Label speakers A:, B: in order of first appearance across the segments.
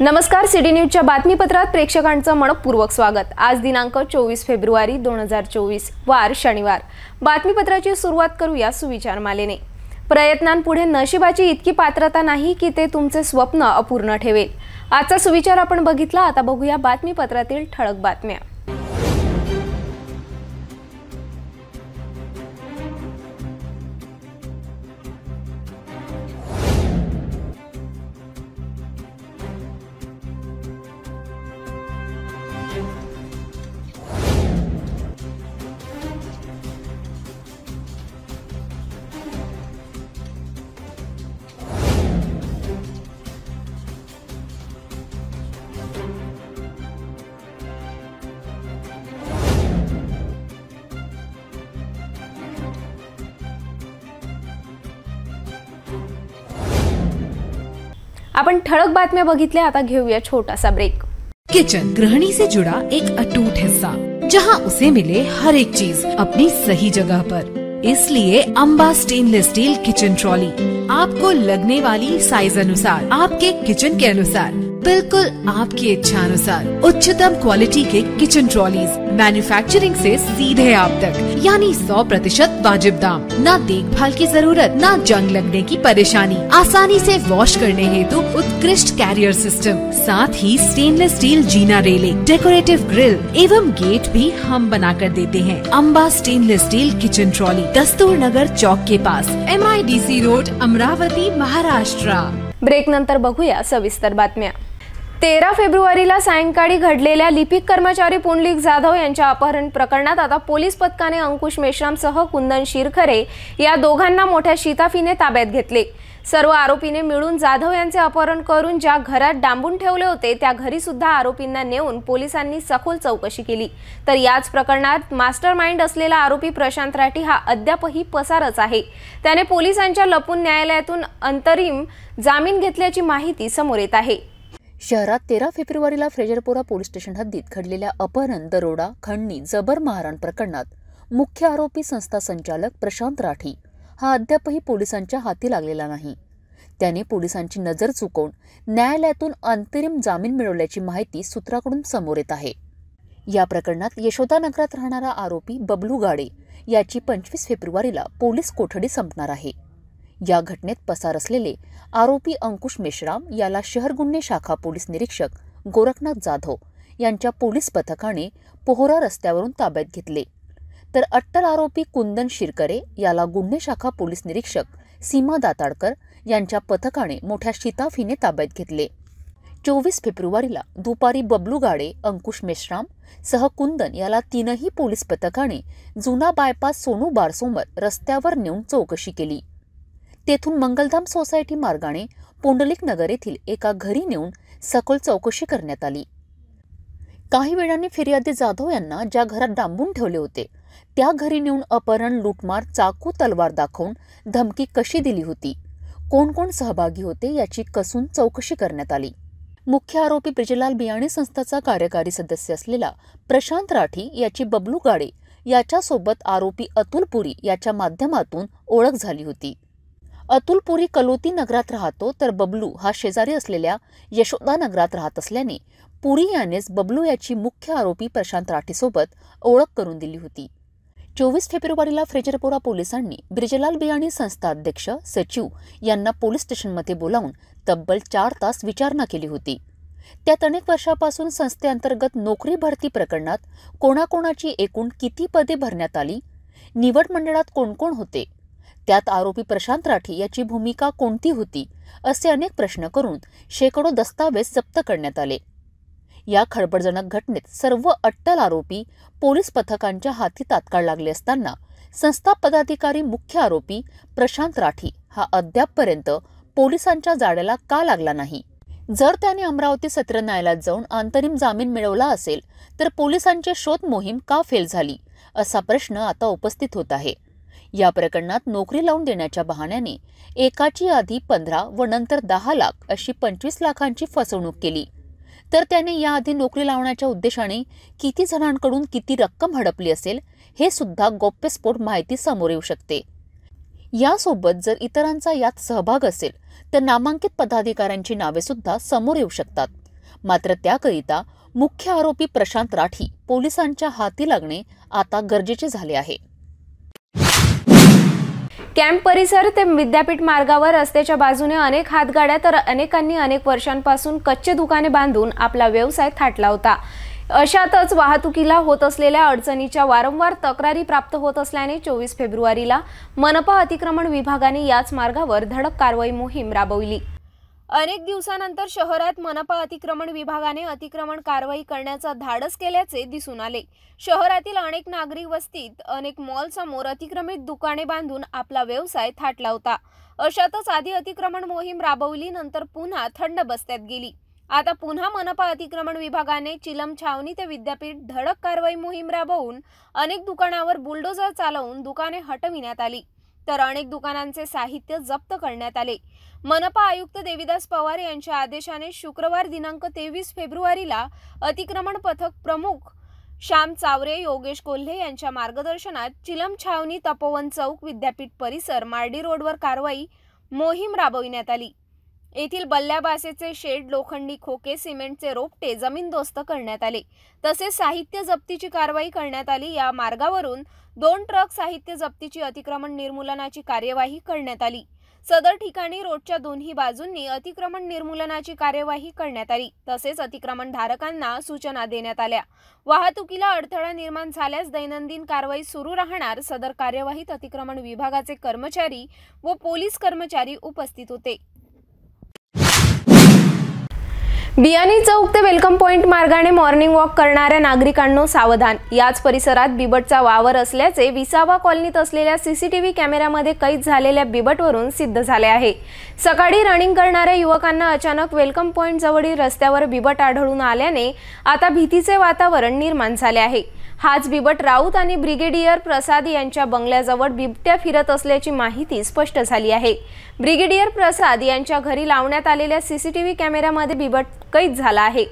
A: नमस्कार, सिटी न्यूजच्या बातमीपत्रात प्रेक्षकांचं मनपूर्वक स्वागत। आज दिनांक 24 फेब्रुवारी 2024 वार शनिवार। बातमीपत्राची सुरुवात करूया सुविचारमालेने। प्रयत्नांपुढे नशिबाची इतकी पात्रता नाही की ते तुमचे स्वप्न अपूर्ण ठेवेल। आजचा सुविचार आपण बघितला। आता बघूया बातमीपत्रातील ठळक बातम्या। आपण ठळक बातम्या बघितल्या। आता घेऊया छोटासा ब्रेक।
B: किचन गृहिणी से जुड़ा एक अटूट हिस्सा, जहां उसे मिले हर एक चीज अपनी सही जगह पर। इसलिए Amba stainless steel kitchen trolley आपको लगने वाली साइज अनुसार, आपके किचन के अनुसार, बिल्कुल आपकी इच्छा अनुसार उच्चतम क्वालिटी के किचन ट्रॉलीज मैन्युफैक्चरिंग से सीधे आप तक, यानी 100% वाजिब दाम, ना देखभाल की जरूरत, ना जंग लगने की परेशानी, आसानी से वॉश करने हेतु उत्कृष्ट कैरियर सिस्टम, साथ ही स्टेनलेस स्टील जीना रेलिंग, डेकोरेटिव ग्रिल एवं गेट भी हम बना कर देते हैं। Amba stainless steel kitchen trolley, Dastur Nagar Chowk के पास, MIDC road, Amravati, Maharashtra.
A: Break नंतर बघूया सविस्तर बातम्या। 13 फेब्रुवारीला सायंकाळी घडलेल्या लिपिक कर्मचारी पुंडलिक जाधव यांच्या अपहरण प्रकरणात आता पोलीस पथकाने अंकुश मेश्रामसह कुंदन शिरखरे या दोघांना मोठ्या शिताफीने ताब्यात घेतले। सर्व आरोपीने मिळून जाधव यांचे अपहरण करून ज्या घरात डांबून ठेवले होते त्या घरी सुद्धा आरोपींना नेऊन पोलिसांनी सखोल चौकशी केली। तर याच प्रकरणात मास्टरमाइंड असलेला आरोपी प्रशांत राठी हा अद्यापही पसारच आहे। त्याने पोलिसांच्या लपून न्यायालयातून अंतरिम जामीन घेतल्याची माहिती समोर येत आहे।
C: शहरात 13 फेब्रुवारीला फ्रेजरपुरा पोलीस स्टेशन हद्दीत घडलेल्या अपहरण, दरोडा, खंडणी, जबर मारहाण प्रकरणात मुख्य आरोपी संस्था संचालक प्रशांत राठी हा अद्यापही पोलिसांच्या हाती लागलेला नाही। त्याने पोलिसांची नजर चुकवून न्यायालयातून अंतरिम जामीन मिळवल्याची माहिती सूत्राकडून समोर येत आहे। या प्रकरणात यशोदानगरात राहणारा आरोपी बबलू गाडे याची 25 फेब्रुवारीला पोलीस कोठडी संपणार आहे। या घटनेत पसार असलेले आरोपी अंकुश मेश्राम याला शहर गुन्हे शाखा पोलीस निरीक्षक गोरखनाथ जाधव यांच्या पोलीस पथकाने पोहरा रस्त्यावरून ताब्यात घेतले। तर अट्टल आरोपी कुंदन शिरकरे याला गुन्हे शाखा पोलीस निरीक्षक सीमा दाताडकर यांच्या पथकाने मोठ्या शिताफीने ताब्यात घेतले। 24 फेब्रुवारीला दुपारी बबलू गाडे, अंकुश मेश्राम सह कुंदन याला तीनही पोलीस पथकाने जुना बायपास सोनू बारसोमर रस्त्यावर नेऊन चौकशी केली। तेथून मंगलधाम सोसायटी मार्गाने पुंडलिक नगर येथील एका घरी नेऊन सखोल चौकशी करण्यात आली। काही वेळाने फिर्यादी जाधव यांना ज्या घरात डांबून ठेवले होते त्या घरी नेऊन अपहरण, लूटमार, चाकू, तलवार दाखवून धमकी कशी दिली होती, कोण कोण सहभागी होते याची कसून चौकशी करण्यात आली। मुख्य आरोपी ब्रिजलाल बियाणे संस्थाचा कार्यकारी सदस्य असलेला प्रशांत राठी याची बबलू गाडे याच्यासोबत आरोपी अतुल पुरी याच्या माध्यमातून ओळख झाली होती। अतुल पुरी कलोती नगरात राहतो, तर बबलू हा शेजारी असलेल्या यशोदा नगरात राहत असल्याने पुरी यानेच बबलू याची मुख्य आरोपी प्रशांत राठीसोबत ओळख करून दिली होती। 24 फेब्रुवारीला फ्रेजरपुरा पोलिसांनी ब्रिजलाल बियाणी संस्था अध्यक्ष सचिव यांना पोलीस स्टेशनमध्ये बोलावून तब्बल 4 तास विचारणा केली होती। त्यात अनेक वर्षापासून संस्थेअंतर्गत नोकरी भरती प्रकरणात कोणाकोणाची एकूण किती पदे भरण्यात आली, निवड मंडळात कोण कोण होते, त्यात आरोपी प्रशांत राठी याची भूमिका कोणती होती, असे अनेक प्रश्न करून शेकडो दस्तावेज जप्त करण्यात आले। या खळबळजनक घटनेत सर्व अट्टल आरोपी पोलीस पथकांच्या हाती तात्काळ लागले असताना संस्था पदाधिकारी मुख्य आरोपी प्रशांत राठी हा अद्यापपर्यंत पोलिसांच्या जाळ्याला का लागला नाही? जर त्याने अमरावती सत्र न्यायालयात जाऊन अंतरिम जामीन मिळवला असेल तर पोलिसांची शोध मोहीम का फेल झाली, असा प्रश्न आता उपस्थित होत आहे। या प्रकरणात नोकरी लावून देण्याच्या बहाण्याने एकाची आधी 15 व नंतर 10 लाख अशी 25 लाखांची फसवणूक केली। तर त्याने याआधी नोकरी लावण्याच्या उद्देशाने किती जणांकडून किती रक्कम हडपली असेल हे सुद्धा गौप्यस्फोट माहिती समोर येऊ शकते। यासोबत जर इतरांचा यात सहभाग असेल तर नामांकित पदाधिकाऱ्यांची नावे सुद्धा समोर येऊ शकतात। मात्र त्याकरिता मुख्य आरोपी प्रशांत राठी पोलिसांच्या हाती लागणे आता गरजेचे झाले आहे।
A: कॅम्प परिसर ते विद्यापीठ मार्गावर रस्त्याच्या बाजूने अनेक हातगाड्या तर अनेकांनी अनेक वर्षांपासून कच्चे दुकाने बांधून आपला व्यवसाय थाटला होता। अशातच वाहतुकीला होत असलेल्या अडचणीच्या वारंवार तक्रारी प्राप्त होत असल्याने 24 फेब्रुवारीला मनपा अतिक्रमण विभागाने याच मार्गावर धडक कारवाई मोहीम राबवली। अनेक दिवसानंतर शहरात मनपा अतिक्रमण विभागाने अतिक्रमण कारवाई करण्याचा धाडस केल्याचे दिसून आले। शहरातील अनेक नागरिक वस्तीत अनेक मॉल समोर अतिक्रमित दुकाने बांधून आपला व्यवसाय थाटला होता। अशातच आधी अतिक्रमण मोहीम राबवली, नंतर पुन्हा थंड बस्त्यात गेली। आता पुन्हा मनपा अतिक्रमण विभागाने चिलम छावणी ते विद्यापीठ धडक कारवाई मोहीम राबवून अनेक दुकानावर बुलडोजर चालवून दुकाने हटविण्यात आली, तर अनेक दुकानांचे साहित्य जप्त करण्यात आले। मनपा आयुक्त देविदास पवार यांच्या आदेशाने शुक्रवार दिनांक 23 फेब्रुवारीला अतिक्रमण पथक प्रमुख श्याम चावरे, योगेश कोल्हे यांच्या मार्गदर्शनात चिलम छावणी, तपोवन चौक, विद्यापीठ परिसर, मार्डी रोडवर कारवाई मोहीम राबविण्यात आली। येथील बल्ल्याबासेचे शेड, लोखंडी खोके, सिमेंटचे रोपटे जमीनदोस्त करण्यात आले, तसेच साहित्य जप्तीची कारवाई करण्यात आली। या मार्गावरून 2 ट्रक साहित्य जप्तीची अतिक्रमण निर्मूलनाची कार्यवाही करण्यात आली। सदर ठिकाणी रोडच्या दोन्ही बाजूंनी अतिक्रमण निर्मूलनाची कार्यवाही करण्यात आली, तसेच अतिक्रमण धारकांना सूचना देण्यात आल्या। वाहतुकीला अडथळा निर्माण झाल्यास दैनंदिन कारवाई सुरू राहणार। सदर कार्यवाहीत अतिक्रमण विभागाचे कर्मचारी व पोलीस कर्मचारी उपस्थित होते। बियाणी चौक ते वेलकम पॉइंट मार्गाने मॉर्निंग वॉक करणाऱ्या नागरिकांनो सावधान। याच परिसरात बिबटचा वावर असल्याचे विसावा कॉलनीत असलेल्या सीसीटीव्ही कॅमेऱ्यामध्ये कैद झालेल्या बिबटवरून सिद्ध झाले आहे। सकाळी रनिंग करणाऱ्या युवकांना अचानक वेलकम पॉइंट जवळील रस्त्यावर बिबट आढळून आल्याने आता भीतीचे वातावरण निर्माण झाले आहे। हाच बिबट राऊत आणि ब्रिगेडियर प्रसाद यांच्या बंगल्याजवळ बिबट्या फिरत असल्याची माहिती स्पष्ट झाली आहे। ब्रिगेडियर प्रसाद यांच्या घरी लावण्यात आलेल्या सीसीटीव्ही कॅमेऱ्यामध्ये बिबट कैद झाला आहे।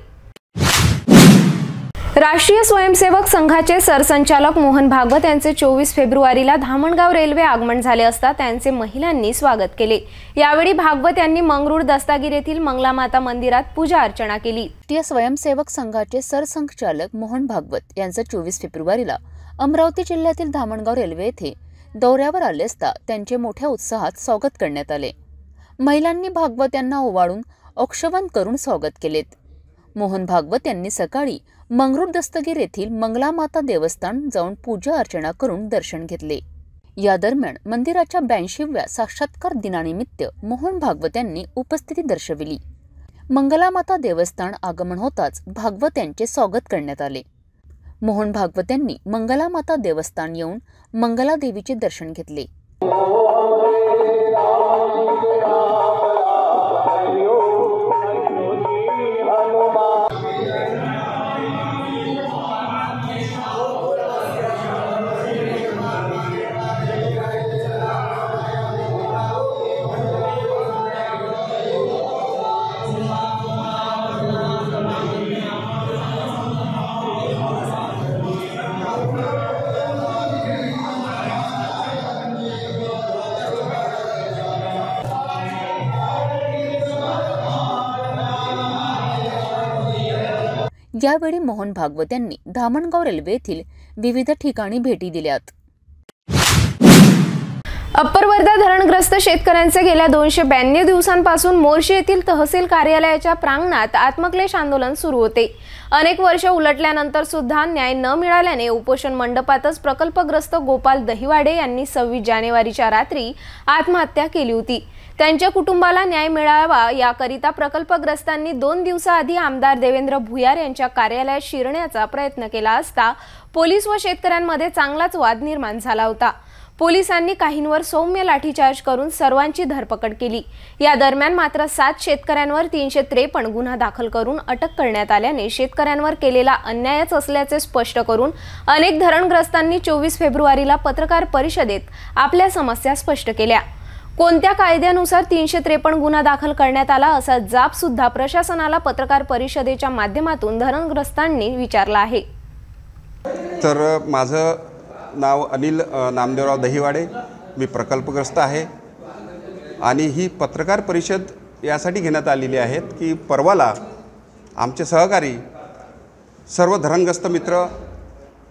A: राष्ट्रीय स्वयंसेवक संघाचे सरसंचालक मोहन भागवत यांचे 24 फेब्रुवारीला धामणगाव रेल्वे आगमन झाले असता त्यांचे महिलांनी स्वागत केले। यावेळी भागवत यांनी मंगरूळ दस्तागीर येथील मंगलामाता मंदिरात पूजा अर्चना केली।
C: राष्ट्रीय स्वयंसेवक संघाचे सरसंघचालक मोहन भागवत यांचे 24 फेब्रुवारीला अमरावती जिल्ह्यातील धामणगाव रेल्वे येथे दौऱ्यावर आले असता त्यांचे मोठ्या उत्साहात स्वागत करण्यात आले। महिलांनी भागवत यांना ओवाळून औक्षवण करून स्वागत केलेत। मोहन भागवत यांनी सकाळी मंगरूळ दस्तगीर येथील मंगलामाता देवस्थान जाऊन पूजा अर्चना करून दर्शन घेतले। या दरम्यान मंदिराच्या 82व्या साक्षात्कार दिनानिमित्त मोहन भागवत यांनी उपस्थिती दर्शविली। मंगलामाता देवस्थान आगमन होताच भागवत यांचे स्वागत करण्यात आले। मोहन भागवत यांनी मंगलामाता देवस्थान येऊन मंगला देवीचे दर्शन घेतले। यावेळी मोहन भागवत यांनी धामणगाव रेल्वे येथील विविध ठिकाणी भेटी दिल्यात।
A: अप्पर वर्धा धरणग्रस्त शेतकऱ्यांचे गेल्या 292 दिवसांपासून मोर्शी येथील तहसील कार्यालयाच्या प्रांगणात आत्मक्लेश आंदोलन सुरू होते। अनेक वर्ष उलटल्यानंतर सुद्धा न्याय न मिळाल्याने उपोषण मंडपातच प्रकल्पग्रस्त गोपाल दहिवाडे यांनी 26 जानेवारीच्या रात्री आत्महत्या केली होती। त्यांच्या कुटुंबाला न्याय मिळावा याकरिता प्रकल्पग्रस्तांनी 2 दिवसाआधी आमदार देवेंद्र भुयार यांच्या कार्यालयात शिरण्याचा प्रयत्न केला असता पोलीस व शेतकऱ्यांमध्ये चांगलाच वाद निर्माण झाला होता। पोलिसांनी काहींवर सौम्य लाठीचार्ज करून सर्वांची धरपकड केली। या दरम्यान मात्र 7 शेतकऱ्यांवर 353 गुन्हा दाखल करून अटक करण्यात आल्याने शेतकऱ्यांवर केलेला अन्यायच असल्याचे स्पष्ट करून अनेक धरणग्रस्तांनी 24 फेब्रुवारीला पत्रकार परिषदेत आपल्या समस्या स्पष्ट केल्या। कोणत्या कायद्यानुसार 353 गुन्हा दाखल करण्यात आला असा जाब सुद्धा प्रशासनाला पत्रकार परिषदेच्या माध्यमातून धरणग्रस्तांनी विचारला आहे।
D: तर माझं नाव अनिल नामदेवराव दहिवाडे, मी प्रकल्पग्रस्त आहे आणि ही पत्रकार परिषद यासाठी घेण्यात आलेली आहे की परवाला आमचे सहकारी सर्व धरणग्रस्त मित्र,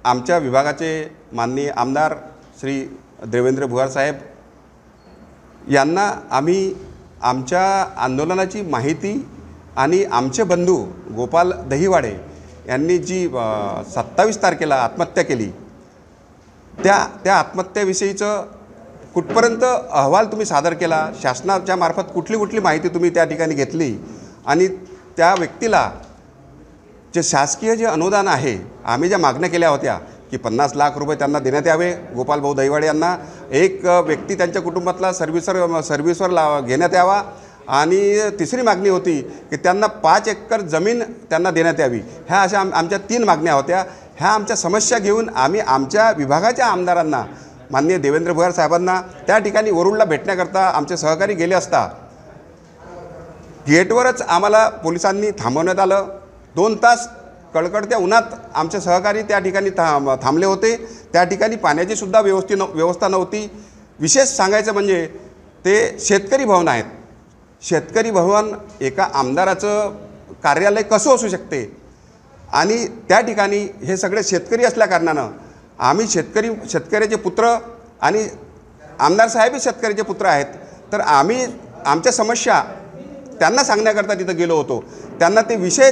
D: आमच्या विभागाचे माननीय आमदार श्री देवेंद्र भुयार साहेब यांना आम्ही आमच्या आंदोलनाची माहिती आणि आमचे बंधू गोपाल दहिवाडे यांनी जी 27 तारखेला आत्महत्या केली त्या आत्महत्येविषयीचं कुठपर्यंत अहवाल तुम्ही सादर केला, शासनाच्या मार्फत कुठली माहिती तुम्ही त्या ठिकाणी घेतली आणि त्या व्यक्तीला जे शासकीय जे अनुदान आहे, आम्ही ज्या मागण्या केल्या होत्या की 50 लाख रुपये त्यांना देण्यात यावे, गोपाल भाऊ दहिवाडे यांना एक व्यक्ती त्यांच्या कुटुंबातला सर्व्हिसवर घेण्यात यावा आणि तिसरी मागणी होती की त्यांना 5 एकर जमीन त्यांना देण्यात यावी। ह्या अशा आमच्या 3 मागण्या होत्या। ह्या आमच्या समस्या घेऊन आम्ही आमच्या विभागाच्या आमदारांना माननीय देवेंद्र भुयार साहेबांना त्या ठिकाणी वरुडला भेटण्याकरता आमचे सहकारी गेले असता गेटवरच आम्हाला पोलिसांनी थांबवण्यात आलं। 2 तास कळकळत्या उन्हात आमचे सहकारी त्या ठिकाणी थांबले होते। त्या ठिकाणी पाण्याची सुद्धा व्यवस्था नव्हती। विशेष सांगायचं म्हणजे ते शेतकरी भवन आहेत। शेतकरी भवन एका आमदाराचं कार्यालय कसं असू शकते आणि त्या ठिकाणी हे सगळे शेतकरी असल्याकारणानं आम्ही शेतकऱ्याचे पुत्र आणि आमदार साहेबही शेतकऱ्याचे पुत्र आहेत, तर आम्ही आमच्या समस्या त्यांना सांगण्याकरता तिथं गेलो होतो। त्यांना ते विषय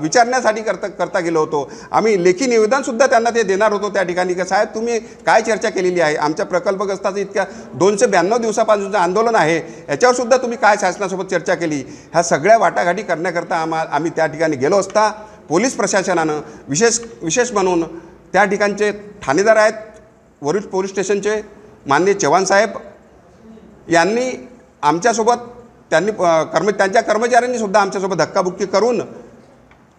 D: विचारण्यासाठी करता गेलो होतो। आम्ही लेखी निवेदनसुद्धा त्यांना ते देणार होतो त्या ठिकाणी की साहेब तुम्ही काय चर्चा केलेली आहे, आमच्या प्रकल्पग्रस्ताचं इतक्या 292 दिवसापासूनचं आंदोलन आहे, याच्यावरसुद्धा तुम्ही काय शासनासोबत चर्चा केली। ह्या सगळ्या वाटाघाटी करण्याकरता आम्ही त्या ठिकाणी गेलो असता पोलीस प्रशासनानं विशेष म्हणून त्या ठिकाणचे ठाणेदार आहेत वरिष्ठ पोलीस स्टेशनचे माननीय चव्हाण साहेब यांनी आमच्यासोबत त्यांच्या कर्मचाऱ्यांनी सुद्धा आमच्यासोबत धक्काबुक्की करून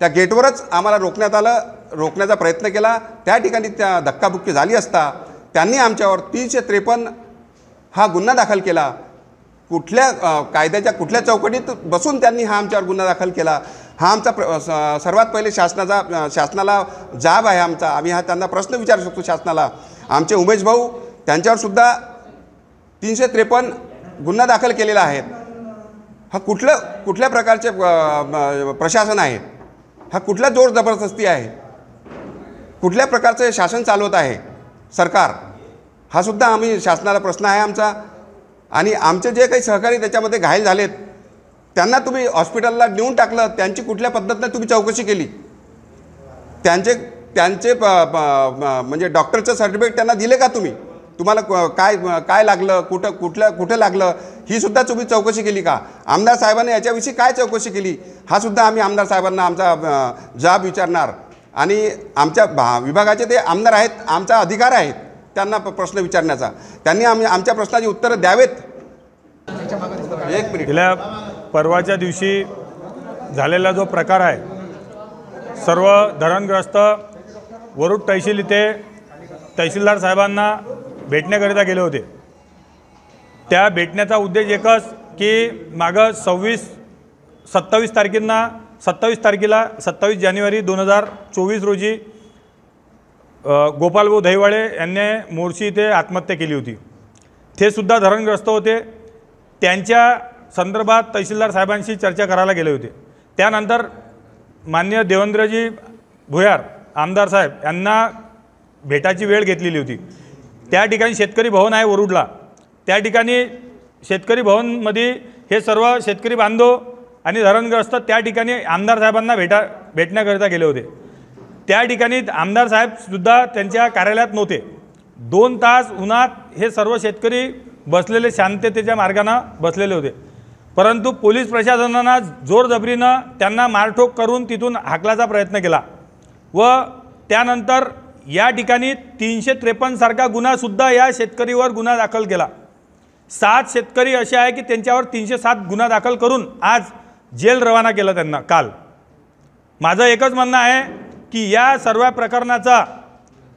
D: त्या गेटवरच आम्हाला रोखण्याचा प्रयत्न केला। त्या ठिकाणी त्या धक्काबुक्की झाली असता त्यांनी आमच्यावर 353 हा गुन्हा दाखल केला। कुठल्या कायद्याच्या कुठल्या चौकटीत बसून त्यांनी हा आमच्यावर गुन्हा दाखल केला, हा आमचा सर्वात पहिले शासनाला जाब आहे आमचा। आम्ही हा त्यांना प्रश्न विचारू शकतो शासनाला। आमचे उमेश भाऊ त्यांच्यावरसुद्धा 353 गुन्हा दाखल केलेला आहे। हा कुठल्या प्रकारचे प्रशासन आहे, हा कुठला जोर जबरदस्ती आहे, कुठल्या प्रकारचे शासन चालवत आहे सरकार, हा सुद्धा आम्ही शासनाला प्रश्न आहे आमचा। आणि आमचे जे काही सहकारी त्याच्यामध्ये घायल झालेत त्यांना तुम्ही हॉस्पिटलला नेऊन टाकलं, त्यांची कुठल्या पद्धतीने तुम्ही चौकशी केली, त्यांचे म्हणजे डॉक्टरचं सर्टिफिकेट त्यांना दिले का तुम्ही, तुम्हाला काय लागलं, कुठं लागलं ही सुद्धा तुम्ही चौकशी केली का, आमदार साहेबांनी याच्याविषयी काय चौकशी केली, हा सुद्धा आम्ही आमदार साहेबांना आमचा जाब विचारणार। आणि आमच्या विभागाचे ते आमदार आहेत, आमचा अधिकार आहे त्यांना प्रश्न विचारण्याचा, त्यांनी आमच्या प्रश्नाची उत्तरं द्यावेत। एक मिनिट,
E: गेल्या परवाच्या दिवशी झालेला जो प्रकार आहे, सर्व धरणग्रस्त वरुड तहसील इथे तहसीलदार साहेबांना भेटण्याकरिता गेले होते। त्या भेटण्याचा उद्देश एकच की मागं 27 तारखेला 27 जानेवारी 2024 रोजी गोपालभाऊ दहिवाडे यांनी मोर्शी इथे आत्महत्या केली होती। ते सुद्धा धरणग्रस्त होते। त्यांच्या संदर्भात तहसीलदार साहेबांशी चर्चा करायला गेले होते। त्यानंतर माननीय देवेंद्रजी भुयार आमदार साहेब यांना भेटायची वेळ घेतलेली होती। त्या ठिकाणी शेतकरी भवन आहे वरुडला, त्या ठिकाणी शेतकरी भवनमध्ये हे सर्व शेतकरी बांधव आणि धरणग्रस्त त्या ठिकाणी आमदार साहेबांना भेटण्याकरिता गेले होते। त्या ठिकाणी आमदार साहेबसुद्धा त्यांच्या कार्यालयात नव्हते। 2 तास उन्हात हे सर्व शेतकरी बसलेले शांततेच्या मार्गाने बसलेले होते, परंतु पोलीस प्रशासनानं जोरजबरीनं त्यांना मारठोक करून तिथून हाकलाचा प्रयत्न केला व त्यानंतर या ठिकाणी 353 सारखा गुन्हासुद्धा या शेतकरीवर गुन्हा दाखल केला। 7 शेतकरी असे आहे की त्यांच्यावर 307 गुन्हा दाखल करून आज जेल रवाना केलं त्यांना काल। माझं एकच म्हणणं आहे की या सर्व प्रकरणाचा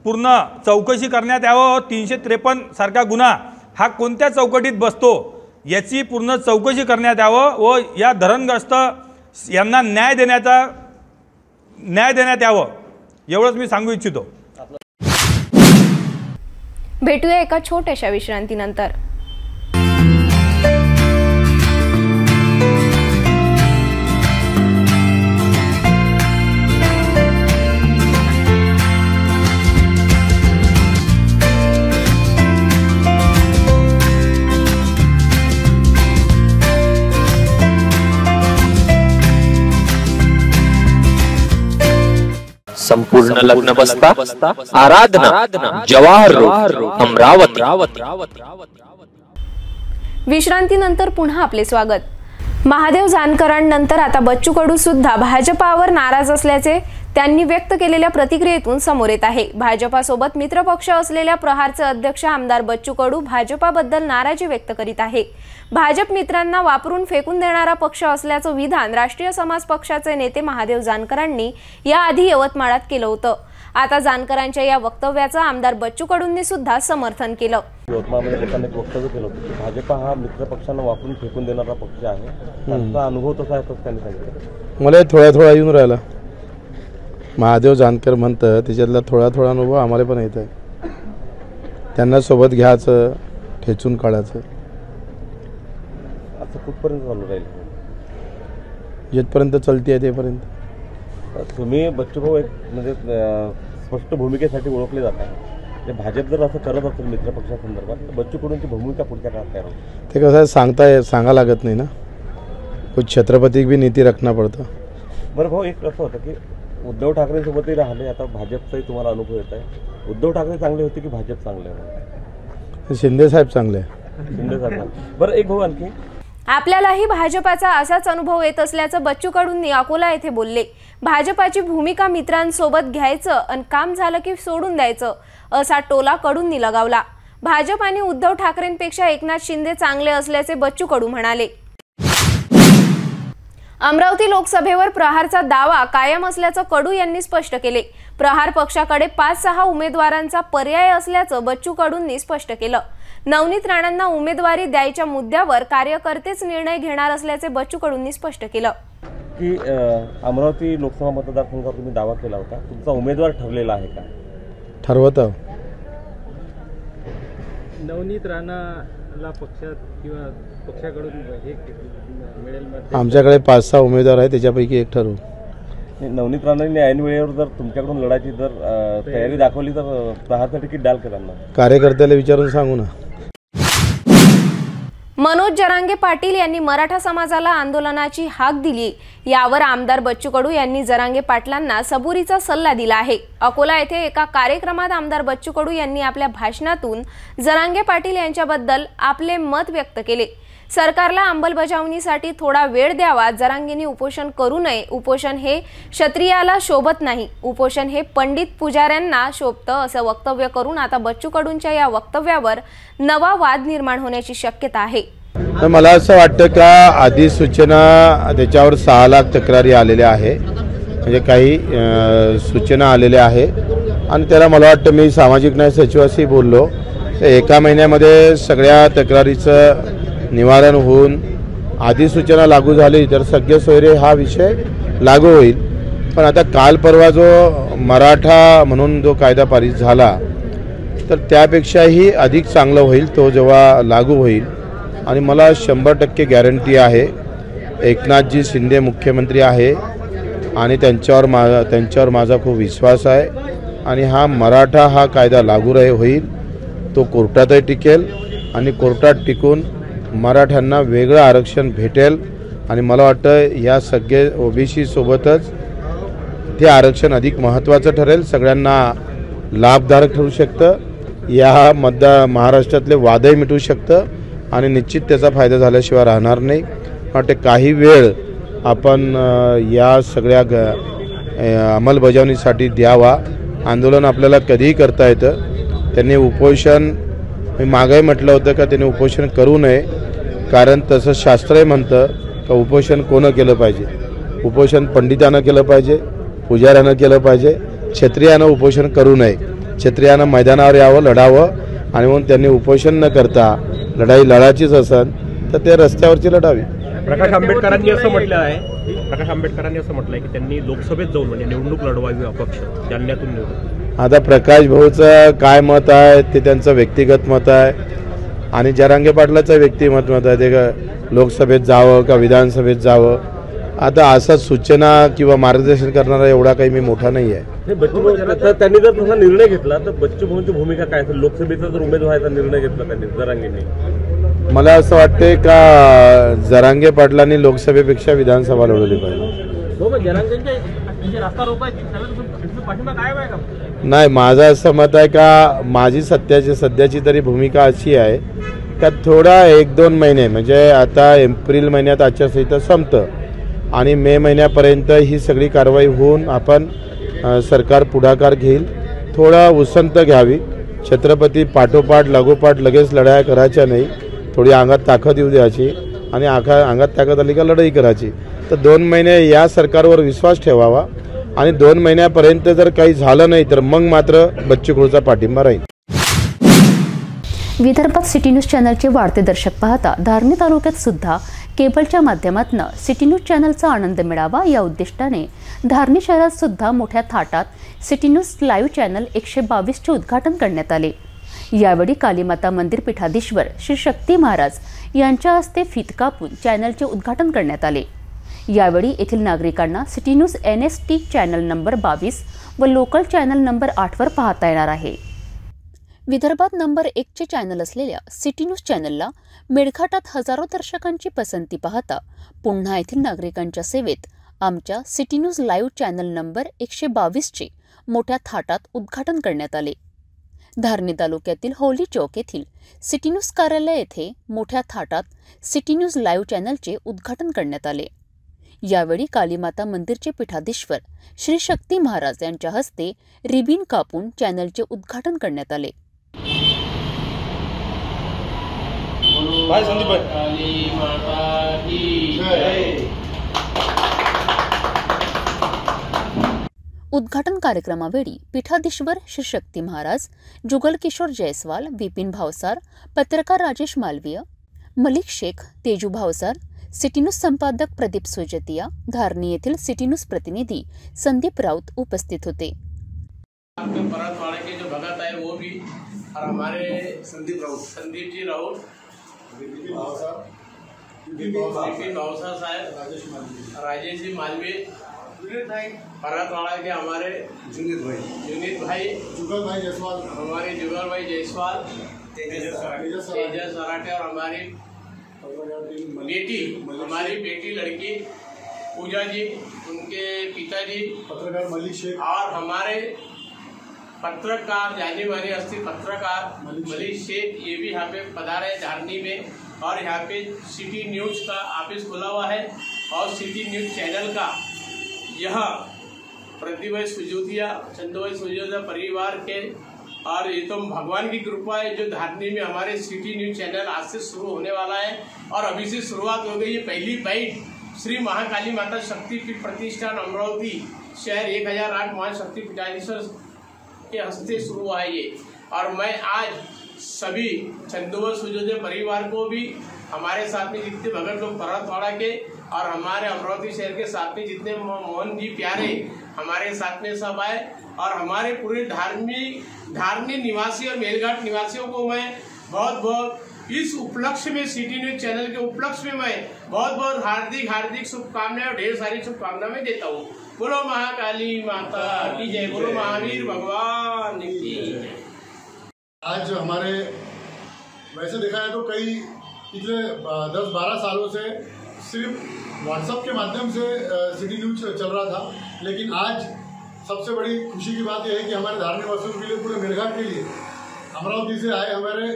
E: पूर्ण चौकशी करण्यात यावं। 353 सारखा गुन्हा हा कोणत्या चौकटीत बसतो याची पूर्ण चौकशी करण्यात यावं व या धरणग्रस्त यांना न्याय देण्यात यावं, एवढंच मी सांगू इच्छितो।
A: भेटूया एका छोट्याशा विश्रांतीनंतर।
F: संपूर्ण लग्न बसता आराधना जवाहर रोड अमरावती।
A: विश्रांतीनंतर पुन्हा आपले स्वागत। महादेव जानकरांनंतर आता बच्चू कडू सुद्धा भाजपावर नाराज असल्याचे त्यांनी व्यक्त केलेल्या प्रतिक्रियेतून समोर येत आहे। भाजपासोबत मित्रपक्ष असलेल्या प्रहारचे अध्यक्ष आमदार बच्चू कडू भाजपाबद्दल नाराजी व्यक्त करीत आहे। भाजप मित्रांना वापरून फेकून देणारा पक्ष असल्याचं विधान राष्ट्रीय समाज पक्षाचे नेते महादेव जानकरांनी याआधी यवतमाळात केलं होतं। आता जानकरांच्या या वक्तव्याचं आमदार बच्चू कडूंनी सुद्धा समर्थन केलं।
G: यवतमाळमध्ये लोकांनी एक वक्तव्य केलं होतं की भाजपा हा मित्र पक्षांना वापरून फेकून देणारा पक्ष आहे। त्यांचा अनुभव तसा आहे असं त्यांनी सांगितलं।
H: मला थोडा येऊन राहिला महादेव जानकर म्हणतं त्याच्यातला थोडा अनुभव आम्हाला पण येत आहे। त्यांना सोबत घ्यायचं, ठेचून काढायचं,
G: असं कुठपर्यंत चालू राहील?
H: जिथपर्यंत चलती आहे तेपर्यंत।
G: तुम्ही बच्चू भाऊ एक म्हणजे स्पष्ट भूमिकेसाठी ओळखले जातात। ते भाजप जर असं करत असेल मित्र पक्षासंदर्भात तर बच्चू कडूंची भूमिका पुढच्या काळात काय होईल?
H: ते कसं आहे सांगा लागत नाही ना, कुछ छत्रपती भी नीति रखना पडतं।
G: बरं भाऊ, एक असं होतं की उद्धव ठाकरेंसोबतही राहिले, आता भाजपचाही तुम्हाला अनुभव येत आहे। उद्धव ठाकरे चांगले होते की भाजप चांगले होते?
H: शिंदे साहेब चांगले।
G: शिंदे साहेब। बरं, एक भाऊ आणखी,
A: आपल्यालाही भाजपाचा असाच अनुभव येत असल्याचं बच्चू कडूंनी अकोला येथे बोलले। भाजपाची भूमिका मित्रांसोबत घ्यायचं आणि काम झालं की सोडून द्यायचं असा टोला कडूंनी लगावला। भाजप आणि उद्धव ठाकरेंपेक्षा एकनाथ शिंदे चांगले असल्याचे बच्चू कडू म्हणाले। अमरावती लोकसभेवर प्रहारचा दावा कायम असल्याचं कडू यांनी स्पष्ट केले। प्रहार पक्षाकडे 5-6 उमेदवारांचा पर्याय असल्याचं बच्चू कडूंनी स्पष्ट केलं। नवनीत राणांना उमेदवारी द्यायच्या मुद्द्यावर कार्यकर्तेच निर्णय घेणार असल्याचे बच्चू कडूंनी स्पष्ट केलं।
G: की अमरावती लोकसभा मतदारसंघावर तुम्ही दावा केला होता, तुमचा उमेदवार ठरलेला आहे का?
H: ठरवतं
I: नवनीत राणाला पक्षात किंवा पक्षाकडून हे मिळेल?
H: आमच्याकडे 5-6 उमेदवार आहेत, त्याच्यापैकी एक ठरवू।
G: नवनीत राणांनी ऐन वेळेवर जर तुमच्याकडून लढायची जर तयारी दाखवली तर प्रहारचं तिकीट द्याल का त्यांना?
H: कार्यकर्त्याला विचारून सांगू ना।
A: मनोज जरांगे पाटील यांनी मराठा समाजाला आंदोलनाची हाक दिली। यावर आमदार बच्चू कडू यांनी जरांगे पाटलांना सबुरीचा सल्ला दिला आहे। अकोला येथे एका कार्यक्रमात आमदार बच्चू कडू यांनी आपल्या भाषणातून जरांगे पाटील यांच्याबद्दल आपले मत व्यक्त केले। सरकारला अंमलबजावणीसाठी थोडा वेळ द्यावा, जरांगेंनी उपोषण करू नये, उपोषण हे क्षत्रियाला शोभत नाही, उपोषण हे पंडित पुजाऱ्यांना शोभतं असं वक्तव्य करून आता बच्चू कडूंच्या या वक्तव्यावर नवा वाद निर्माण होण्याची शक्यता आहे।
H: मला असं वाटतं का अधिसूचना त्याच्यावर 6 लाख तक्रारी आलेल्या आहे, म्हणजे काही सूचना आलेल्या आहे आणि त्याला मला वाटतं मी सामाजिक न्याय सचिवाशी बोललो तर एका महिन्यामध्ये सगळ्या तक्रारीचं निवारण होऊन अधिसूचना लागू झाली तर सगळे सोयरे हा विषय लागू होईल। पण आता काल परवा जो मराठा म्हणून जो कायदा पारित झाला तर त्यापेक्षाही अधिक चांगलं होईल तो जेव्हा लागू होईल। आणि मला 100% गॅरंटी आहे एकनाथजी शिंदे मुख्यमंत्री आहे आणि त्यांच्यावर माझा खूप विश्वास आहे आणि हा मराठा हा कायदा लागू होईल, तो कोर्टातही टिकेल आणि कोर्टात टिकून मराठ्यांना वेगळं आरक्षण भेटेल आणि मला वाटतं या सगळे ओबीसी सोबतच ते आरक्षण अधिक महत्त्वाचं ठरेल, सगळ्यांना लाभदायक ठरू शकतं, या महाराष्ट्रातले वादही मिटू शकतं आणि निश्चित त्याचा फायदा झाल्याशिवाय राहणार नाही। वाटते काही वेळ आपण या सगळ्या अंमलबजावणीसाठी द्यावा। आंदोलन आपल्याला कधीही करता येतं। त्यांनी उपोषण मी मागेही म्हटलं होतं का त्यांनी उपोषण करू नये, कारण तसं शास्त्रही म्हणतं का उपोषण कोणं केलं पाहिजे, उपोषण पंडितानं केलं पाहिजे, पुजाऱ्यानं केलं पाहिजे, क्षत्रियानं उपोषण करू नये, क्षत्रियानं मैदानावर यावं, लढावं आणि म्हणून त्यांनी उपोषण न करता लढाई लढायचीच असेल तर ते रस्त्यावरची लढावी।
I: प्रकाश आंबेडकरांनी असं म्हटलं आहे की त्यांनी लोकसभेत जाऊन म्हणजे निवडणूक लढवावी अपक्ष जालन्यातून निवडून।
H: आता प्रकाश भाऊचं काय मत आहे ते त्यांचं व्यक्तिगत मत आहे आणि जरांगे पाटलाचं व्यक्तिगत मत आहे, ते लोकसभेत जावं का विधानसभेत जावं। आता असं सूचना किंवा मार्गदर्शन करणारा एवढा काही मी मोठा नाही आहे।
G: त्यांनी जर तसा निर्णय घेतला तर बच्चू भाऊंची भूमिका काय असेल? लोकसभेचा जर उमेदवाराचा निर्णय घेतला त्यांनी जरांगेंनी,
H: मला असं वाटते का जरांगे पाटलांनी लोकसभेपेक्षा विधानसभा लढवली पाहिजे।
I: जरांगेंच्या
H: नाही, माझं असं मत आहे का माझी सध्याची तरी भूमिका अशी आहे का थोडा 1-2 महिने म्हणजे आता एप्रिल महिन्यात आचारसंहिता संपतं आणि मे महिन्यापर्यंत ही सगळी कारवाई होऊन आपण सरकार पुढाकार घेईल. थोडा उसंत घ्यावी. छत्रपती पाठोपाठ लागोपाठ लगेच लढाया करायच्या नाही. थोडी अंगात ताकद येऊ द्यायची आणि अंगात ताकद आली का लढाई करायची. तर 2 महिने या सरकारवर विश्वास ठेवावा आणि 2 महिन्यापर्यंत जर काही झालं नाही तर मग मात्र बच्चू कडूचा पाठिंबा राहील.
C: विदर्भात सिटी न्यूज चॅनलचे वाढते दर्शक पाहता धारणी तालुक्यात सुद्धा केबलच्या माध्यमातून सिटी न्यूज चॅनलचा आनंद मिळावा या उद्दिष्टाने धारणी शहरात सुद्धा मोठ्या थाटात सिटी न्यूज लाईव्ह चॅनल 122चे उद्घाटन करण्यात आले. यावेळी कालीमाता मंदिर पीठाधीश्वर श्री शक्ती महाराज यांच्या हस्ते फीत कापून चॅनलचे उद्घाटन करण्यात आले. यावेळी येथील नागरिकांना city news NST channel number 22 व लोकल चॅनल नंबर 8वर पाहता येणार आहे. विदर्भात नंबर 1चे चॅनल असलेल्या सिटी न्यूज चॅनलला मेळघाटात हजारो दर्शकांची पसंती पाहता पुन्हा येथील नागरिकांच्या सेवेत आमच्या city news live channel number 122चे मोठ्या थाटात उद्घाटन करण्यात आले. धारणी तालुक्यातील होली चौक येथील सिटी न्यूज कार्यालय येथे मोठ्या थाटात सिटी न्यूज लाईव्ह चॅनलचे उद्घाटन करण्यात आले. यावेळी कालीमाता मंदिरचे पीठाधीश्वर श्री शक्ती महाराज यांच्या हस्ते रिबीन कापून चॅनलचे उद्घाटन करण्यात आले. उद्घाटन कार्यक्रमावेळी पीठाधीश्वर श्री शक्ती महाराज, जुगलकिशोर जयस्वाल, विपिन भावसार, पत्रकार राजेश मालवीय, मलिक शेख, तेजू भावसार, सिटी न्यूज संपादक प्रदीप सोजतिया, धारणी येथील सिटी न्यूज प्रतिनिधी संदीप राउत उपस्थित होते.
J: परतवाड़ा के जो भगत है वो भी और हमारे संदीप जी राउत, विपिन भावसार साहब, राजेश जी मालवीय, परतवाड़ा के हमारे जुनीत भाई जायसवाल, हमारे जुगल भाई जायसवाल, तेजस सराठे और हमारी बेटी लड़की पूजा जी, उनके पिताजी पत्रकार मलिक शेख और हमारे पत्रकार जाने माने हस्ती पत्रकार मलिक शेख, ये भी यहाँ पे पधारे धारणी में. और यहाँ पे सिटी न्यूज का ऑफिस खुला हुआ है और सिटी न्यूज चैनल का यह प्रदीप भाई सुजोतिया, चंदू भाई सुजोतिया परिवार के, और ये तो भगवान की कृपा है जो धारणी में हमारे सिटी न्यूज चैनल आज से शुरू होने वाला है और अभी से शुरुआत हो गई है. पहली बाइट श्री महाकाली माता शक्तिपीठ प्रतिष्ठान अमरावती शहर 1008 महाशक्ति पीठाधीश्वर के हस्ते शुरू हुआ है ये. और मैं आज सभी चंदू सुजोतिया परिवार को भी, हमारे साथ में जितने भगत लोग परतवाड़ा के और हमारे अमरावती शहर के साथ में जितने मोहन जी प्यारे हमारे साथ में सब आए, और हमारे पूरे धारणी निवासी और मेलघाट निवासियों को मैं बहुत इस उपलक्ष्य में सिटी न्यूज चैनल के उपलक्ष्य में मैं बहुत हार्दिक शुभकामनाएं और ढेर सारी शुभकामनाएं देता हूँ. बोलो महाकाली माता की जय, बोलो महावीर भगवान की जय.
K: आज हमारे वैसे देखा है तो कई पिछले 10-12 सालों से सिर्फ व्हाट्सएप के माध्यम से सिटी न्यूज चल रहा था, लेकिन आज सबसे बड़ी खुशी की बात यह है कि हमारे धार्मिक वासियों के लिए, पूरे मेलघाट के लिए अमरावती से आए हमारे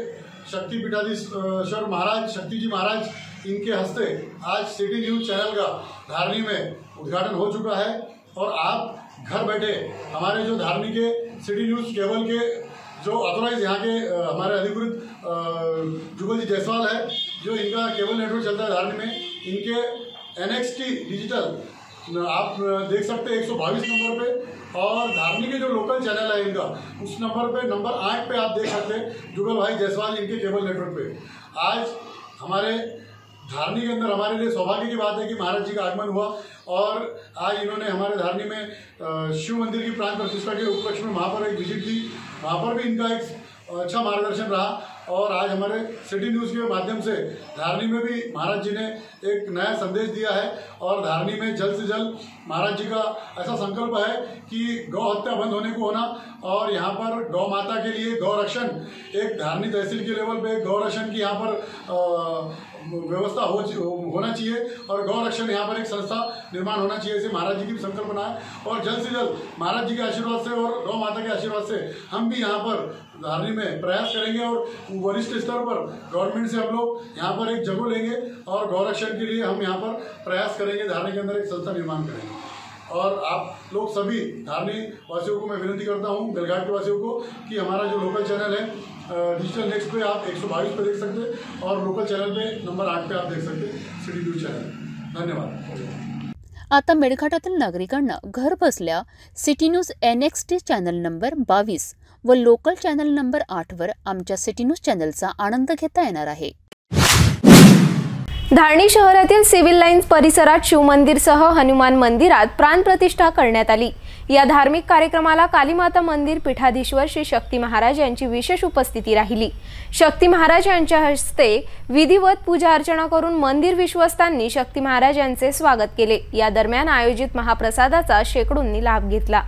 K: शक्ति पीठाधीश्वर महाराज, शक्ति जी महाराज, इनके हस्ते आज सिटी न्यूज चैनल का धारणी में उद्घाटन हो चुका है. और आप घर बैठे हमारे जो धारणी के सिटी न्यूज केबल के जो ऑथोराइज यहाँ के हमारे अधिकृत जुगल जी जायसवाल है, जो इनका केबल नेटवर्क चलता है धारणी में, इनके NXT डिजिटल आप देख सकते हैं 122 नंबर पे, और धारणी के जो लोकल चैनल है इनका उस नंबर पे, नंबर 8 पे आप देख सकते हैं जुगल भाई जायसवाल इनके केबल नेटवर्क पे. आज हमारे धारणी के अंदर हमारे लिए सौभाग्य की बात है कि महाराज जी का आगमन हुआ और आज इन्होंने हमारे धारणी में शिव मंदिर की प्राण प्रतिष्ठा के उपलक्ष्य में वहाँ पर एक विजिट दी. वहाँ पर भी इनका एक अच्छा मार्गदर्शन रहा और आज हमारे सिटी न्यूज़ के माध्यम से धारणी में भी महाराज जी ने एक नया संदेश दिया है. और धारणी में जल्द से जल्द महाराज जी का ऐसा संकल्प है कि गौ हत्या बंद होने को होना, और यहाँ पर गौ माता के लिए गौ रक्षण, एक धारणी तहसील के लेवल पे गौ रक्षण की यहाँ पर व्यवस्था होना चाहिए और गौ रक्षण यहाँ पर एक संस्था निर्माण होना चाहिए, ऐसे महाराज जी की संकल्पना है। और जल्द से जल्द महाराज जी के आशीर्वाद से और गौ माता के आशीर्वाद से हम भी यहाँ पर धारनी में प्रयास करेंगे और वरिष्ठ स्तर पर गवर्नमेंट से हम लोग यहाँ पर एक जगह लेंगे और गौ रक्षण के लिए हम यहाँ पर प्रयास करेंगे, धारनी के अंदर एक संस्था निर्माण करेंगे। और आप लोग सभी धारनी वासियों को मैं विनती करता हूँ, बेलघाट के वासियों को, कि हमारा जो लोकल चैनल है डिजिटल नेक्स्ट पे आप 122 पे देख सकते हैं और लोकल चैनल पे नंबर 8 पे आप देख सकते हैं, सिटी न्यूज चॅनल। धन्यवाद।
C: आता मेळघाटातील नागरिकांना घर बसल्या city news NXT channel number 22 व लोकल चॅनल नंबर 8 वर आमच्या सिटी न्यूज चॅनलचा आनंद घेता येणार आहे।
A: धारणी शहरातील सिव्हिल लाईन्स परिसरात शिवमंदिरसह हनुमान मंदिरात प्राणप्रतिष्ठा करण्यात आली। या धार्मिक कार्यक्रमाला कालीमाता मंदिर पीठाधीश्वर श्री शक्ती महाराज यांची विशेष उपस्थिती राहिली। शक्ती महाराज यांच्या हस्ते विधिवत पूजा अर्चना करून मंदिर विश्वस्तांनी शक्ती महाराज यांचे स्वागत केले। या दरम्यान आयोजित महाप्रसादाचा शेकडोंनी लाभ घेतला।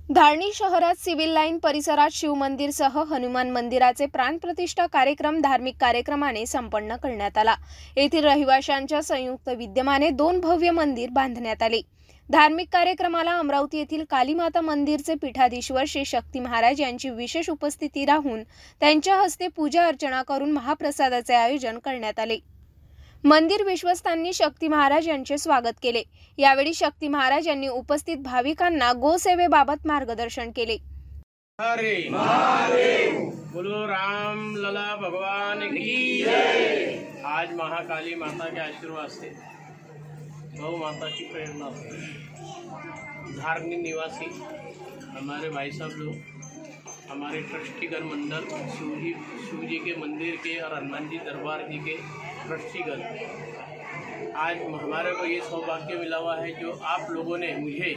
A: धारणी शहरात सिव्हिल लाईन परिसरात शिवमंदिरसह हनुमान मंदिराचे प्राणप्रतिष्ठा कार्यक्रम धार्मिक कार्यक्रमाने संपन्न करण्यात आला। येथील रहिवाशांच्या संयुक्त विद्यमाने 2 भव्य मंदिर बांधण्यात आले। धार्मिक कार्यक्रमाला अमरावती येथील कालीमाता मंदिरचे पीठाधीश्वर श्री शक्ती महाराज यांची विशेष उपस्थिती राहून त्यांच्या हस्ते पूजा अर्चना करून महाप्रसादाचे आयोजन करण्यात आले। मंदिर विश्वस्तांनी शक्ती महाराज यांचे स्वागत केले। यावेळी शक्ती महाराज यांनी उपस्थित भाविकांना गोसेवेबाबत मार्गदर्शन केले।
J: हरे महादेव, बोलो राम लला भगवान की जय। आज महाकाली माता के आशीर्वाद से, गौ माता की प्रेरणा से धारनी निवासी हमारे भाई साहब लोग, हमारे ट्रस्टीगण मंडल, शिवजी के मंदिर के और हनुमान जी दरबार जी के ट्रस्टीगण, आज हमारे को ये सौभाग्य मिला हुआ है जो आप लोगों ने मुझे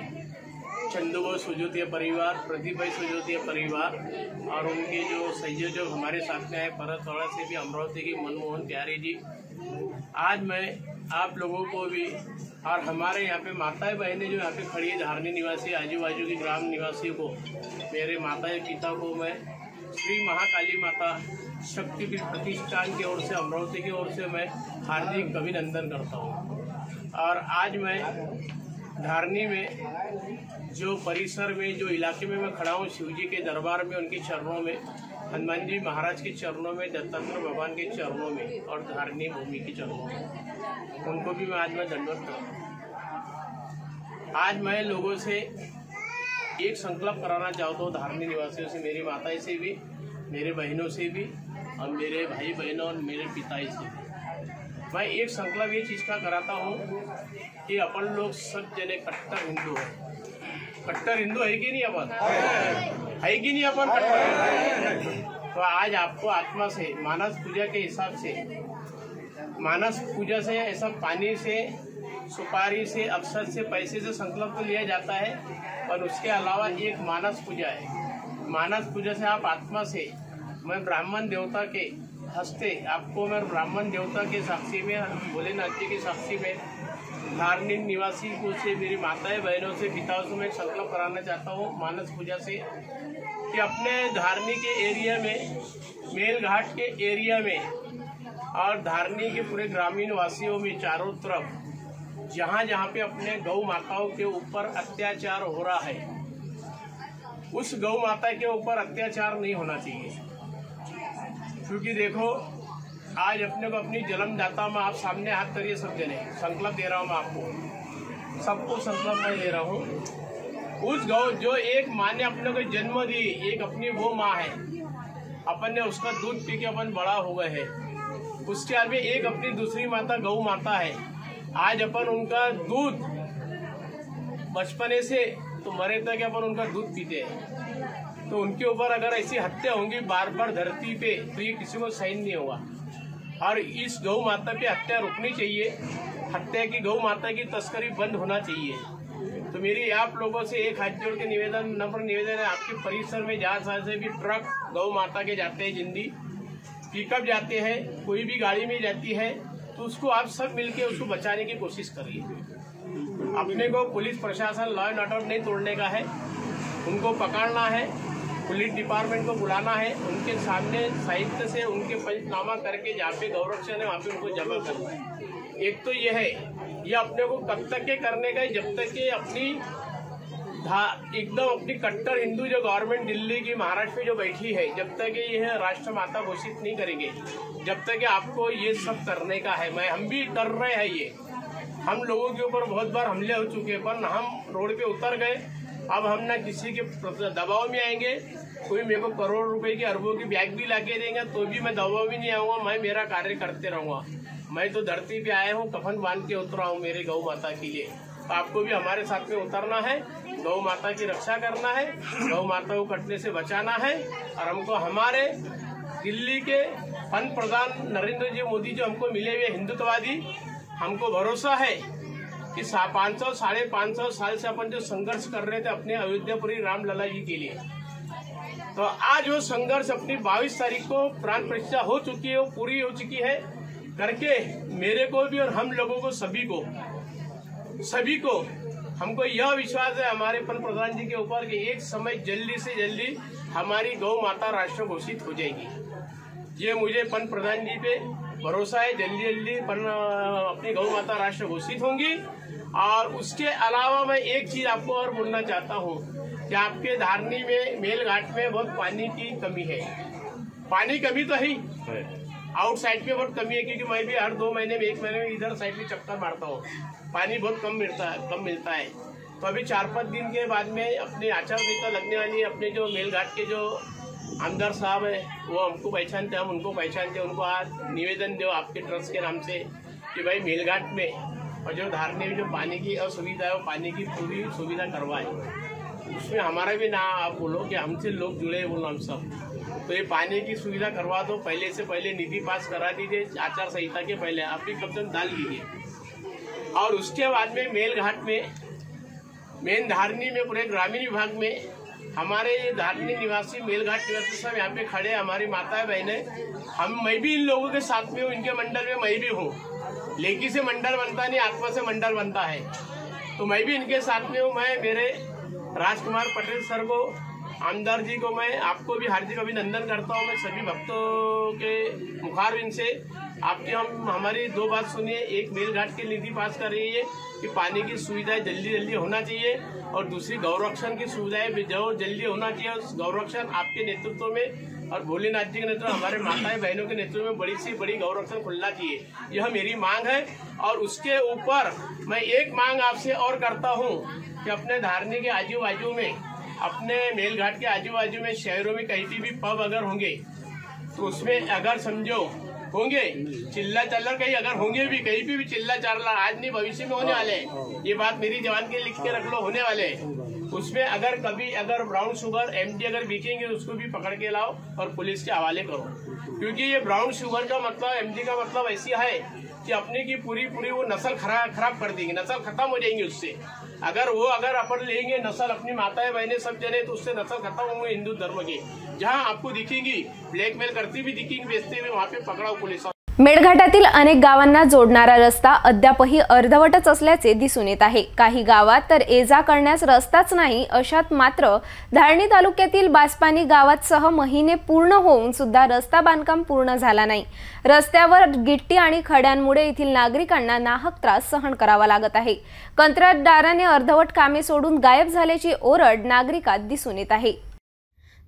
J: चंदू सुजोतिया परिवार, प्रदीप भाई सुजोतिया परिवार और उनके जो संयोजक हमारे साथ में आए परतवाड़ा से भी, अमरावती की मनमोहन प्यारे जी, आज मैं आप लोगों को भी और हमारे यहाँ पे माताएं बहनें जो यहाँ पे खड़ी है, धारनी निवासी आजू बाजू के ग्राम निवासियों को, मेरे माताएं पिता को मैं श्री महाकाली माता शक्तिपीठ प्रतिष्ठान की ओर से, अमरावती की ओर से मैं हार्दिक अभिनंदन करता हूँ। और आज मैं धारनी में जो परिसर में, जो इलाके में मैं खड़ा हूँ, शिवजी के दरबार में, उनके चरणों में, हनुमान जी महाराज के चरणों में, दत्तात्रेय भगवान के चरणों में और धारनी भूमि के चरणों में, उनको भी मैं आज मैं दंडवत करता हूँ। आज मैं लोगों से एक संकल्प कराना चाहता हूँ, धारनी निवासियों से, मेरी माताएं से भी, मेरे बहनों से भी और मेरे भाई बहनों और मेरे पिताई से भी मैं एक संकल्प ये चीज़ का कराता हूँ कि अपन लोग सब जने कट्टर हिंदू हैं। कट्टर हिंदू है कि नहीं अपन? है कि नहीं अपन कट्टर? तो आज आपको आत्मा से, मानस पूजा के हिसाब से, मानस पूजा से ऐसा पानी से, सुपारी से, अक्षत से, पैसे से संकल्प तो लिया जाता है, और उसके अलावा एक मानस पूजा है। मानस पूजा से आप आत्मा से, मैं ब्राह्मण देवता के हस्ते आपको, मैं ब्राह्मण देवता के साक्षी में, भोलेनाथ जी के साक्षी में, धारनी निवासी को से, मेरी माताएं बहनों से, पिताओं से मैं संकल्प कराना चाहता हूँ मानस पूजा से कि अपने धारनी के एरिया में, मेलघाट के एरिया में और धारनी के पूरे ग्रामीण वासियों में चारों तरफ जहाँ जहाँ पे अपने गौ माताओं के ऊपर अत्याचार हो रहा है, उस गौ माता के ऊपर अत्याचार नहीं होना चाहिए। क्योंकि देखो आज अपने को अपनी जन्मदाता में, आप सामने हाथ करिए सब जने, संकल्प दे रहा हूँ मैं आपको, सबको संकल्प मैं दे रहा हूँ। उस गौ जो एक माँ ने अपने को जन्म दी, एक अपनी वो माँ है, अपन ने उसका दूध पी के अपन बड़ा हो गए है, उसके आगे एक अपनी दूसरी माता गौ माता है। आज अपन उनका दूध बचपने से तो मरे तक अपन उनका दूध पीते हैं, तो उनके ऊपर अगर ऐसी हत्या होंगी बार बार धरती पे, तो ये किसी को सहन नहीं होगा। और इस गौ माता पे हत्या रुकनी चाहिए, हत्या की, गौ माता की तस्करी बंद होना चाहिए। तो मेरी आप लोगों से एक हाथ जोड़ के निवेदन, नम्र निवेदन है, आपके परिसर में जहाँ से भी ट्रक गौ माता के जाते हैं, जिंदी पिकअप जाते हैं, कोई भी गाड़ी में जाती है, तो उसको आप सब मिलके उसको बचाने की कोशिश करिए। अपने को पुलिस प्रशासन, लॉ एंड ऑर्डर नहीं तोड़ने का है, उनको पकड़ना है पुलिस डिपार्टमेंट को बुलाना है, उनके सामने साहित्य से उनके पंचनामा करके जहाँ पे गौरक्षण है वहाँ पे उनको जमा करना है। एक तो ये है, ये अपने को कब तक के करने का है, जब तक ये अपनी एकदम अपनी कट्टर हिंदू जो गवर्नमेंट दिल्ली की महाराष्ट्र में जो बैठी है, जब तक ये राष्ट्र माता घोषित नहीं करेंगे, जब तक आपको ये सब करने का है। हम भी कर रहे हैं, ये हम लोगों के ऊपर बहुत बार हमले हो चुके हैं, पर हम रोड पे उतर गए। अब हम ना किसी के दबाव में आएंगे, कोई मेरे को करोड़ रुपए की अरबों की बैग भी लाके देंगे तो भी मैं दबाव में नहीं आऊँगा, मैं मेरा कार्य करते रहूँगा। मैं तो धरती पे आया हूँ, कफन बांध के उतरा हूँ मेरे गौ माता के लिए। आपको भी हमारे साथ में उतरना है, गौ माता की रक्षा करना है, गौ माता को कटने से बचाना है। और हमको हमारे दिल्ली के पंत प्रधान नरेंद्र जी मोदी जो हमको मिले हुए हिंदुत्ववादी, हमको भरोसा है कि 500 साढ़े 500 साल से अपन जो संघर्ष कर रहे थे अपने अयोध्यापुरी रामलला जी के लिए, तो आज वो संघर्ष अपनी 22 तारीख को प्राण प्रतिष्ठा हो चुकी है, वो पूरी हो चुकी है करके मेरे को भी और हम लोगों को सभी को हमको यह विश्वास है हमारे पंत प्रधान जी के ऊपर कि एक समय जल्दी से जल्दी हमारी गौ माता राष्ट्र घोषित हो जाएगी। ये मुझे पंत प्रधान जी पे भरोसा है, जल्दी अपनी गौ माता राष्ट्र घोषित होंगी। और उसके अलावा मैं एक चीज आपको और बोलना चाहता हूँ कि आपके धारनी में मेलघाट में बहुत पानी की कमी है। पानी कमी तो है, आउटसाइड पे बहुत कमी है, क्योंकि मैं भी हर 2 महीने में 1 महीने में इधर साइड में चक्कर मारता हूँ। पानी बहुत कम मिलता है। तो अभी 4-5 दिन के बाद में अपनी आचार संहिता लगने वाली है। अपने जो मेलघाट के जो आमदार साहब है वो हमको पहचानते, हम उनको पहचानते। उनको आज निवेदन दो आपके ट्रस्ट के नाम से कि भाई मेलघाट में और जो धारने में जो पानी की असुविधा है वो पानी की पूरी सुविधा करवाए। उसमें हमारा भी नाम आप बोलो कि हमसे लोग जुड़े, बोलो हम सब, तो ये पानी की सुविधा करवा दो। पहले से पहले निधि पास करा दीजिए, आचार संहिता के पहले आप भी कब्जा डाल दीजिए। और उसके बाद में मेलघाट में मेन धारनी में पूरे ग्रामीण विभाग में हमारे धारनी निवासी मेलघाट निवासी सब यहाँ पे खड़े, हमारी माताएं बहनें, मैं भी इन लोगों के साथ में हूँ, इनके मंडल में मैं भी हूँ। लेकी से मंडल बनता नहीं, आत्मा से मंडल बनता है, तो मैं भी इनके साथ में हूँ। मैं मेरे राजकुमार पटेल सर को, आमदार जी को, मैं आपको भी हार्दिक अभिनंदन करता हूँ। मैं सभी भक्तों के मुखारबिंद से आपके हमारी 2 बात सुनिए। एक, मेलघाट की नीति पास कर रही है कि पानी की सुविधाएं जल्दी होना चाहिए, और दूसरी गौरक्षण की सुविधाएं जो जल्दी होना चाहिए। उस गौरक्षण आपके नेतृत्व में और भोलेनाथ जी के नेतृत्व, हमारे माताएं बहनों के नेतृत्व में बड़ी से बड़ी गौरक्षण खुलना चाहिए, यह मेरी मांग है। और उसके ऊपर मैं एक मांग आपसे और करता हूँ कि अपने धारनी के आजू बाजू में, अपने मेलघाट के आजू बाजू में शहरों में कहीं भी पब अगर होंगे तो उसमें अगर समझो होंगे चिल्ला चालर, कहीं अगर होंगे भी कहीं भी चिल्ला चालर, आज नहीं भविष्य में होने वाले, ये बात मेरी जवान के लिख के रख लो, होने वाले। उसमें अगर कभी अगर ब्राउन शुगर एमडी अगर बिकेंगे तो उसको भी पकड़ के लाओ और पुलिस के हवाले करो, क्योंकि ये ब्राउन शुगर का मतलब, एमडी का मतलब ऐसी है कि अपने की पूरी वो नस्ल खराब कर देंगे, नस्ल खत्म हो जाएंगे उससे। अगर अपन लेंगे नस्ल, अपनी माताएं बहनें सब जने, तो उससे नस्ल खत्म होंगे हिंदू धर्म की। जहां आपको दिखेंगी ब्लैकमेल करती भी दिखेंगी, बेचते हुए, वहां पे पकड़ाओ पुलिस।
A: मेळघाटातील अनेक गावांना जोडणारा रस्ता अद्यापही अर्धवटच असल्याचे दिसून येत आहे। काही गावात तर ये-जा करण्यास रस्ताच नाही। अशात मात्र धारणी तालुक्यातील बासपानी गावात महिने पूर्ण होऊन सुद्धा रस्ता बांधकाम पूर्ण झाला नाही। रस्त्यावर गिट्टी आणि खड्यांमुळे येथील नागरिकांना नाहक त्रास सहन करावा लागत आहे। कंत्राटदाराने अर्धवट कामे सोडून गायब झाल्याची ओरड नागरिकात दिसून येत आहे।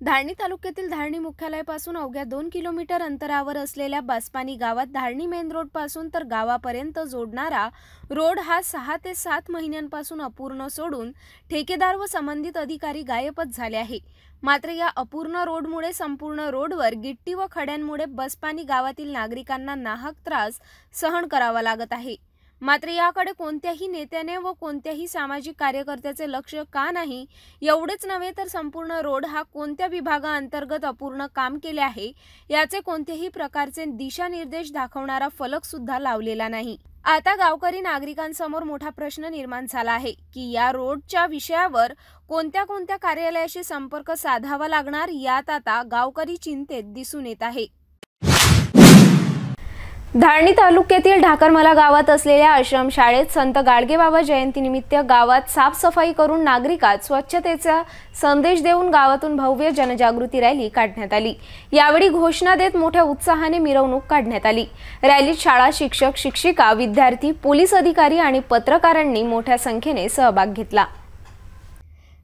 A: धारणी तालुक्यातील धारणी मुख्यालयापासून अवघ्या 2 किलोमीटर अंतरावर असलेल्या बासपानी गावात धारणी मेन रोड पासून तर गावापर्यंत जोडणारा रोड हा 6 ते 7 महिन्यांपासून अपूर्ण सोडून ठेकेदार व संबंधित अधिकारी गायबच झाले आहे। मात्र या अपूर्ण रोडमुळे संपूर्ण रोडवर गिट्टी व खड्यांमुळे बासपानी गावातील नागरिकांना नाहक त्रास सहन करावा लागत आहे। मात्र याकडे कोणत्याही नेत्याने व कोणत्याही सामाजिक कार्यकर्त्याचे लक्ष का नाही, एवढेच नव्हे तर संपूर्ण रोड हा कोणत्या विभागाअंतर्गत अपूर्ण काम केले आहे याचे कोणत्याही प्रकारचे दिशानिर्देश दाखवणारा फलक सुद्धा लावलेला नाही। आता गावकरी नागरिकांसमोर मोठा प्रश्न निर्माण झाला आहे की या रोडच्या विषयावर कोणत्या कार्यालयाशी संपर्क साधावा लागणार, यात आता गावकरी चिंतेत दिसून येत आहे। धारणी तालुक्यातील ढाकरमला गावात असलेल्या आश्रमशाळेत संत गाडगेबाबा जयंतीनिमित्त गावात साफसफाई करून नागरिकात स्वच्छतेचा संदेश देऊन गावातून भव्य जनजागृती रॅली काढण्यात आली। यावेळी घोषणा देत मोठ्या उत्साहाने मिरवणूक काढण्यात आली। रॅलीत शाळा शिक्षक, शिक्षिका, विद्यार्थी, पोलीस अधिकारी आणि पत्रकारांनी मोठ्या संख्येने सहभाग घेतला।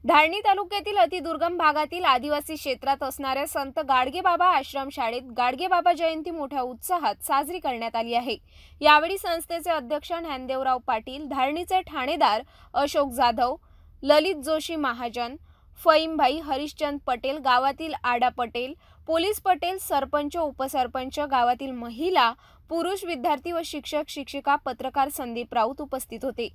A: धारणी तालुक्यातील अतिदुर्गम भागातील आदिवासी क्षेत्रात असणाऱ्या संत गाडगेबाबा आश्रमशाळेत गाडगेबाबा जयंती मोठ्या उत्साहात साजरी करण्यात आली आहे। यावेळी संस्थेचे अध्यक्ष ज्ञानदेवराव पाटील, धारणीचे ठाणेदार अशोक जाधव, ललित जोशी महाजन, फईमभाई हरिश्चंद पटेल, गावातील आडा पटेल, पोलीस पटेल, सरपंच, उपसरपंच, गावातील महिला, पुरुष, विद्यार्थी व शिक्षक, शिक्षिका, पत्रकार संदीप राऊत उपस्थित होते।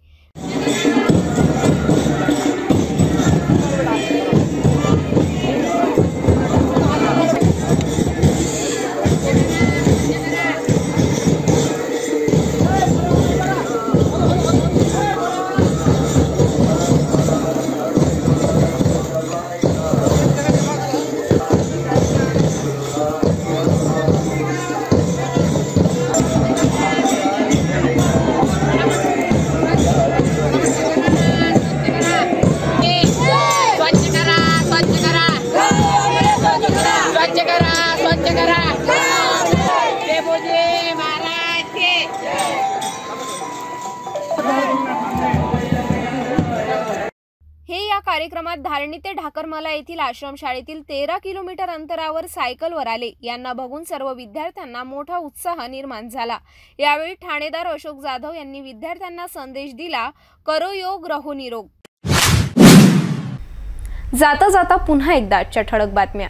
A: हे या कार्यक्रमात धारणी ते ढाकरमला येथील आश्रमशाळेतील 13 किलोमीटर अंतरावर सायकलवर आले। यांना बघून सर्व विद्यार्थ्यांना मोठा उत्साह निर्माण झाला। यावेळी ठाणेदार अशोक जाधव यांनी विद्यार्थ्यांना संदेश दिला, करो योग रहो निरोग। जाता जाता पुन्हा एकदा आजच्या ठळक बातम्या।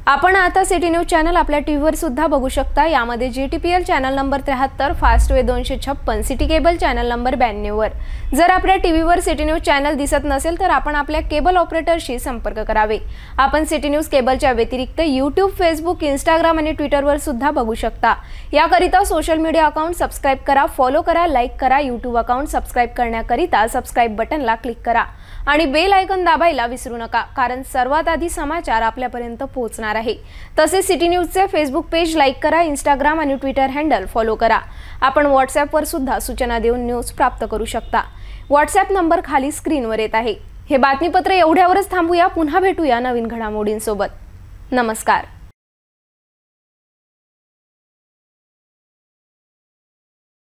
A: आपण आता सिटी न्यूज चॅनल आपल्या टीव्हीवर सुद्धा बघू शकता। यामध्ये GTPL channel number 73, Fastway 256, city cable channel number 92 वर। जर आपल्या टीव्हीवर सिटी न्यूज चॅनल दिसत नसेल तर आपण आपल्या केबल ऑपरेटरशी संपर्क करावे। आपण सिटी न्यूज केबलच्या व्यतिरिक्त YouTube, Facebook, Instagram आणि ट्विटरवर सुद्धा बघू शकता। याकरिता सोशल मीडिया अकाउंट सबस्क्राइब करा, फॉलो करा, लाईक करा। YouTube अकाउंट सबस्क्राइब करण्याकरिता सबस्क्राइब बटनला क्लिक करा आणि बेल आयकॉन दाबायला विसरू नका, कारण सर्वात आधी समाचार आपल्यापर्यंत पोहोचणार आहे। तसेच सिटी न्यूजचे फेसबुक पेज लाईक करा, Instagram आणि ट्विटर हँडल फॉलो करा। आपण व्हॉट्सॲपवर सुद्धा सूचना देऊन न्यूज प्राप्त करू शकता। व्हॉट्सॲप नंबर खाली स्क्रीनवर येत आहे। हे बातमीपत्र एवढ्यावरच थांबूया, पुन्हा भेटूया नवीन घडामोडींसोबत। नमस्कार।